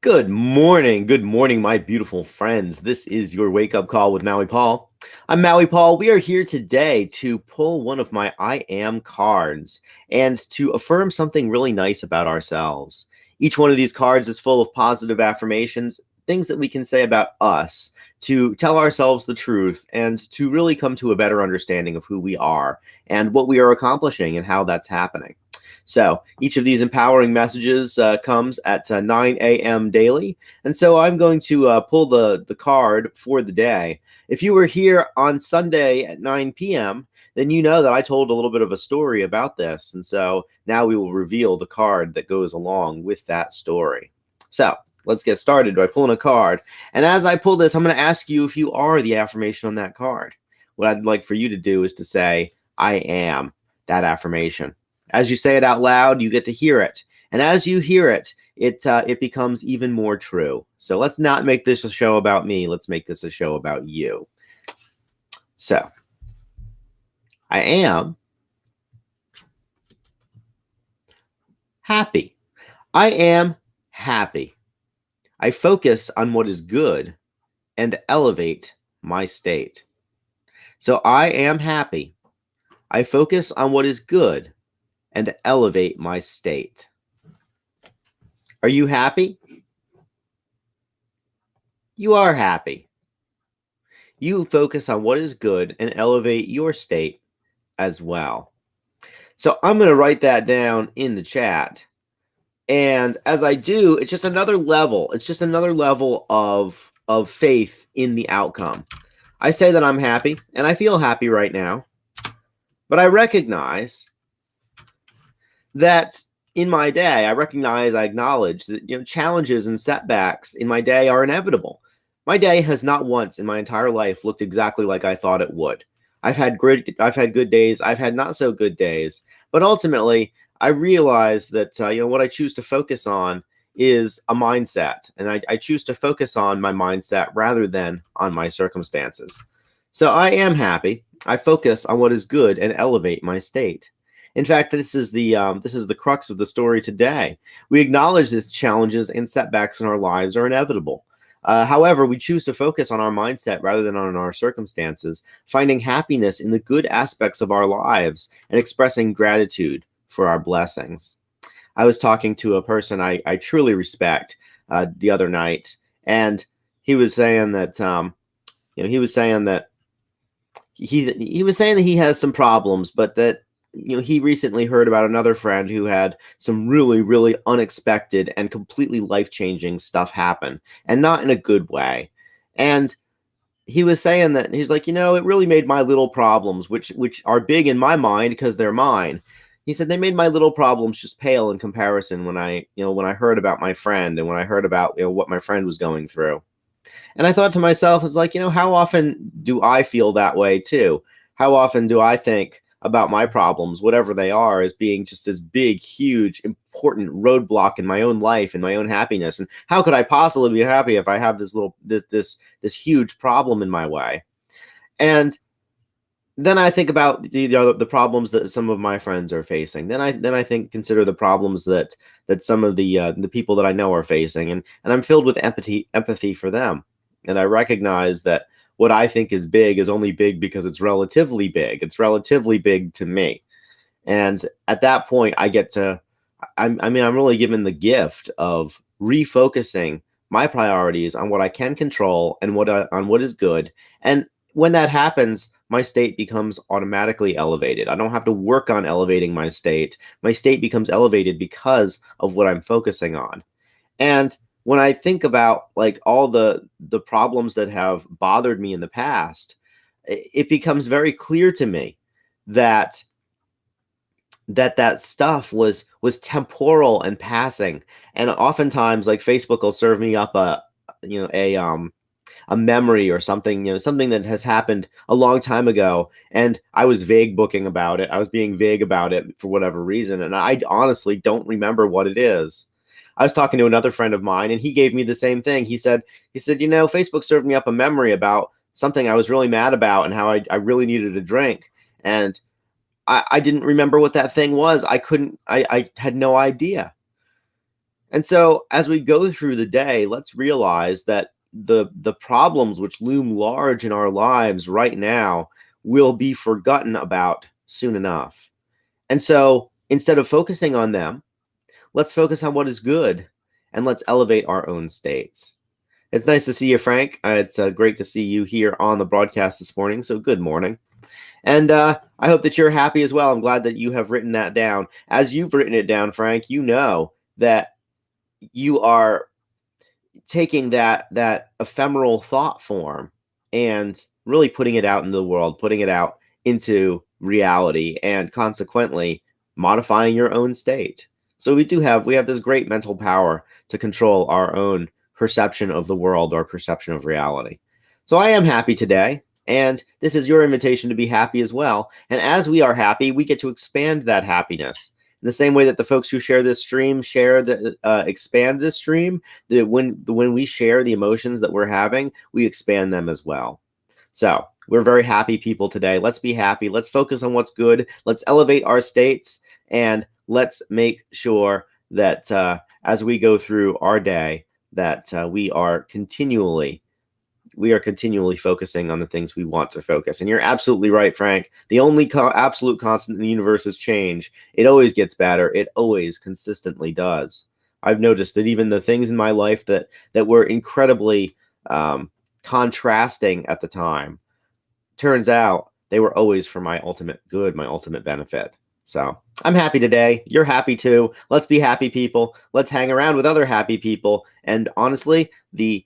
Good morning, my beautiful friends. This is your wake up call with Maui Paul. I'm Maui Paul. We are here today to pull one of my I am cards and to affirm something really nice about ourselves. Each one of these cards is full of positive affirmations, things that we can say about us to tell ourselves the truth and to really come to a better understanding of who we are and what we are accomplishing and how that's happening. So each of these empowering messages comes at 9 a.m. daily. And so I'm going to pull the card for the day. If you were here on Sunday at 9 p.m., then you know that I told a little bit of a story about this. And so now we will reveal the card that goes along with that story. So let's get started by pulling a card. And as I pull this, I'm going to ask you if you are the affirmation on that card. What I'd like for you to do is to say, I am that affirmation. As you say it out loud, you get to hear it. And as you hear it, it becomes even more true. So let's not make this a show about me. Let's make this a show about you. So, I am happy. I am happy. I focus on what is good and elevate my state. So I am happy. I focus on what is good and elevate my state. Are you happy? You are happy. You focus on what is good and elevate your state as well. So I'm going to write that down in the chat. And as I do, it's just another level. It's just another level of faith in the outcome. I say that I'm happy, and I feel happy right now. But I recognize that in my day, I acknowledge that challenges and setbacks in my day are inevitable. My day has not once in my entire life looked exactly like I thought it would. I've had good days, I've had not so good days, but ultimately I realize that what I choose to focus on is a mindset, and I choose to focus on my mindset rather than on my circumstances. So I am happy. I focus on what is good and elevate my state. In fact, this is the crux of the story today. We acknowledge that challenges and setbacks in our lives are inevitable. However, we choose to focus on our mindset rather than on our circumstances, finding happiness in the good aspects of our lives and expressing gratitude for our blessings. I was talking to a person I truly respect the other night, and he was saying that he was saying that he has some problems, but that he recently heard about another friend who had some really, really unexpected and completely life-changing stuff happen, and not in a good way. And he was saying that he's like, it really made my little problems, which are big in my mind because they're mine. He said they made my little problems just pale in comparison when I heard about my friend and when I heard about what my friend was going through. And I thought to myself, it's like, how often do I feel that way too? How often do I think about my problems, whatever they are, as being just this big, huge, important roadblock in my own life and my own happiness? And how could I possibly be happy if I have this huge problem in my way? And then I think about the problems that some of my friends are facing. Then I consider the problems that some of the people that I know are facing, and I'm filled with empathy for them. And I recognize that what I think is big is only big because it's relatively big. It's relatively big to me. And at that point, I'm really given the gift of refocusing my priorities on what I can control and on what is good. And when that happens, my state becomes automatically elevated. I don't have to work on elevating my state. My state becomes elevated because of what I'm focusing on. And when I think about like all the problems that have bothered me in the past, it becomes very clear to me that stuff was temporal and passing. And oftentimes, like, Facebook will serve me up a memory or something, something that has happened a long time ago, and I was booking about it. I was being vague about it for whatever reason, and I honestly don't remember what it is. I was talking to another friend of mine, and he gave me the same thing. He said, Facebook served me up a memory about something I was really mad about and how I really needed a drink. And I didn't remember what that thing was. I had no idea. And so as we go through the day, let's realize that the problems which loom large in our lives right now will be forgotten about soon enough. And so instead of focusing on them, let's focus on what is good and let's elevate our own states. It's nice to see you, Frank. It's great to see you here on the broadcast this morning. So good morning. And I hope that you're happy as well. I'm glad that you have written that down. As you've written it down, Frank, you know that you are taking that ephemeral thought form and really putting it out into the world, putting it out into reality, and consequently modifying your own state. So we have this great mental power to control our own perception of the world, or perception of reality. So I am happy today, and this is your invitation to be happy as well. And as we are happy, we get to expand that happiness in the same way that the folks who share this stream expand this stream. That when we share the emotions that we're having, we expand them as well. So we're very happy people today. Let's be happy. Let's focus on what's good. Let's elevate our states, and let's make sure that as we go through our day, that we are continually focusing on the things we want to focus. And you're absolutely right, Frank. The only absolute constant in the universe is change. It always gets better. It always consistently does. I've noticed that even the things in my life that were incredibly contrasting at the time, turns out they were always for my ultimate good, my ultimate benefit. So I'm happy today. You're happy too. Let's be happy people. Let's hang around with other happy people. And honestly, the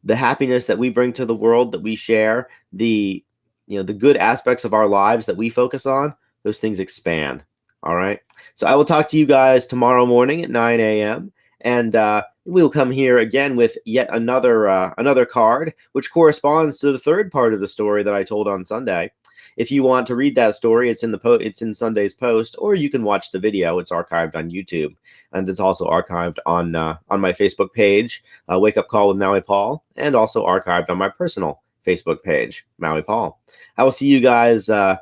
happiness that we bring to the world, that we share, the good aspects of our lives that we focus on, those things expand. All right. So I will talk to you guys tomorrow morning at 9 a.m. And we'll come here again with yet another card, which corresponds to the third part of the story that I told on Sunday. If you want to read that story, it's in Sunday's post, or you can watch the video. It's archived on YouTube, and it's also archived on my Facebook page, Wake Up Call with Maui Paul, and also archived on my personal Facebook page, Maui Paul. I will see you guys. I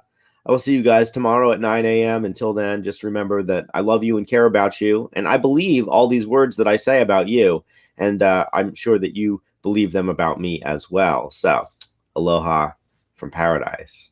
will see you guys tomorrow at 9 a.m. Until then, just remember that I love you and care about you, and I believe all these words that I say about you, and I'm sure that you believe them about me as well. So, aloha from paradise.